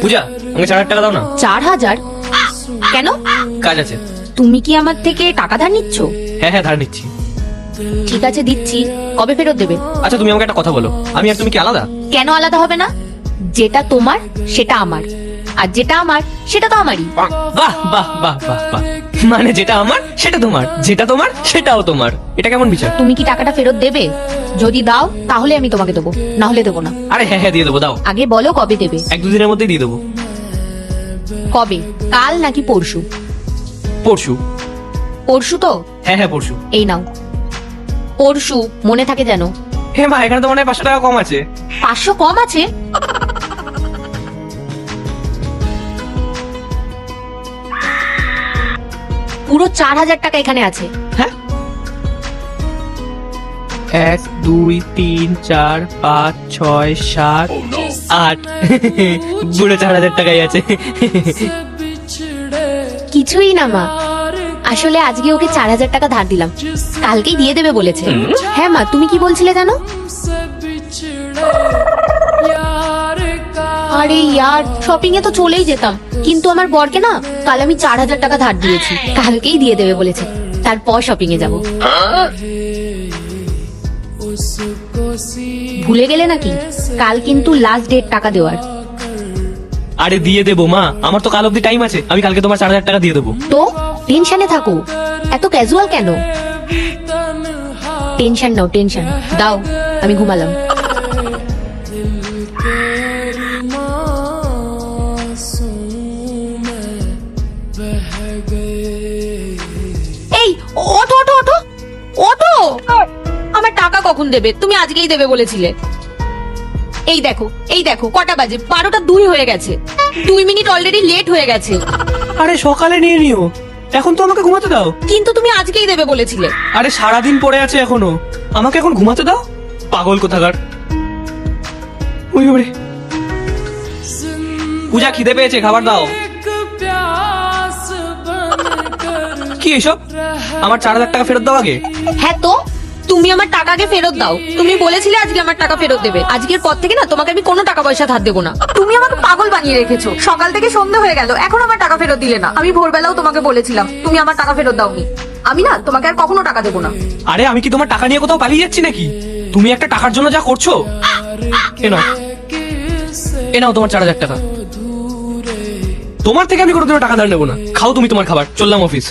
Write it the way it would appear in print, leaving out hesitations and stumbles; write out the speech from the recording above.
পূজা, আমাকে 4,000 টাকা দাও না। 4,000? কেন? কাজ আছে। তুমি কি আমার থেকে টাকা ধার নিচ্ছ? হ্যাঁ হ্যাঁ, ধার নিচ্ছি। ঠিক আছে, দিচ্ছি। কবে ফেরত দেবে? আচ্ছা তুমি আমাকে একটা কথা বলো, আমি আর তুমি কি আলাদা? কেন আলাদা হবে না? যেটা তোমার সেটা আমার, আর যেটা আমার সেটা তো আমারই। বাহ বাহ বাহ বাহ বাহ, মানে যেটা আমার সেটা তোমার, যেটা তোমার সেটাও তোমার, এটা কেমন বিচার? তুমি কি টাকাটা ফেরত দেবে? যদি দাও তাহলে আমি তোমাকে দেবো, না হলে দেবো না। আরে হ্যাঁ হ্যাঁ, দিয়ে দেবো, দাও। আগে বলো কবে দেবে? 1-2 দিনের মধ্যেই দিয়ে দেবো। কবে? কাল নাকি পরশু? পরশু। পরশু তো? হ্যাঁ হ্যাঁ, পরশু। এই নাও, পরশু, মনে থাকে যেন। হে মা, এখানে তো মনে হয় 500 টাকা কম আছে। 500 কম আছে? পুরো 4,000 টাকা এখানে আছে। হ্যাঁ, 1 2 3 4 5 6 7 8 পুরো 4,000 টাকাই আছে। কিছুই না মা, আসলে আজকে ওকে 4,000 টাকা ধার দিলাম, কালকেই দিয়ে দেবে বলেছে। হ্যাঁ মা, তুমি কি বলছিলে জানো? আরে ইয়ার, শপিং এ তো চলেই যেতাম, কিন্তু আমার বরকে না কাল আমি 4,000 টাকা ধার দিয়েছি, কালকেই দিয়ে দেবে বলেছে, তারপর শপিং এ যাব। ভুলে গেলে নাকি? কাল কিন্তু লাস্ট ডেট টাকা দেওয়ার। আরে দিয়ে দেবো মা, আমার তো কাল অব্দি টাইম আছে, আমি কালকে তোমার 4,000 টাকা দিয়ে দেবো। তো টেনশনে থাকো, এত ক্যাজুয়াল কেন? টেনশন নাও, টেনশন দাও, আমি ঘুমালাম। এই ওঠো ওঠো ওঠো ওঠো, আমার টাকা কখন দেবে? তুমি আজকেই দেবে বলেছিলে। এই দেখো, এই দেখো, কটা বাজে? 12টা 2 হয়ে গেছে, 2 মিনিট অলরেডি লেট হয়ে গেছে। আরে সকালে নিয়ে নিও, এখন তো আমাকে ঘুমাতে দাও। কিন্তু তুমি আজকেই দেবে বলেছিলে। আরে সারাদিন পড়ে আছে এখনো, আমাকে এখন ঘুমাতে দাও। পাগল কোথাকার। ওই ওরে, পূজা খিদে পেয়েছে, খাবার দাও। কি এসব? আমার 4,000 টাকা ফেরত দাও আগে। হ্যাঁ তো, তুমি আমার টাকা আগে ফেরত দাও। তুমি বলেছিলে আজকে আমার টাকা ফেরত দেবে, আজকের পর থেকে না তোমাকে আমি কোনো টাকা পয়সা ধার দেবো না। তুমি আমাকে পাগল বানিয়ে রেখেছো, সকাল থেকে সন্ধ্যা হয়ে গেল, এখন আমার টাকা ফেরত দিলে না। আমি ভোরবেলাও তোমাকে বলেছিলাম, তুমি আমার টাকা ফেরত দাওনি। আমি না তোমাকে আর কখনো টাকা দেবো না। আরে আমি কি তোমার টাকা নিয়ে কোথাও পালিয়ে যাচ্ছি নাকি? তুমি একটা টাকার জন্য যা করছো। এ নাও, এ নাও তোমার 4,000 টাকা। তোমার থেকে আমি কোনোদিনও টাকা ধার নেবো না। খাও তুমি তোমার খাবার, চললাম অফিস।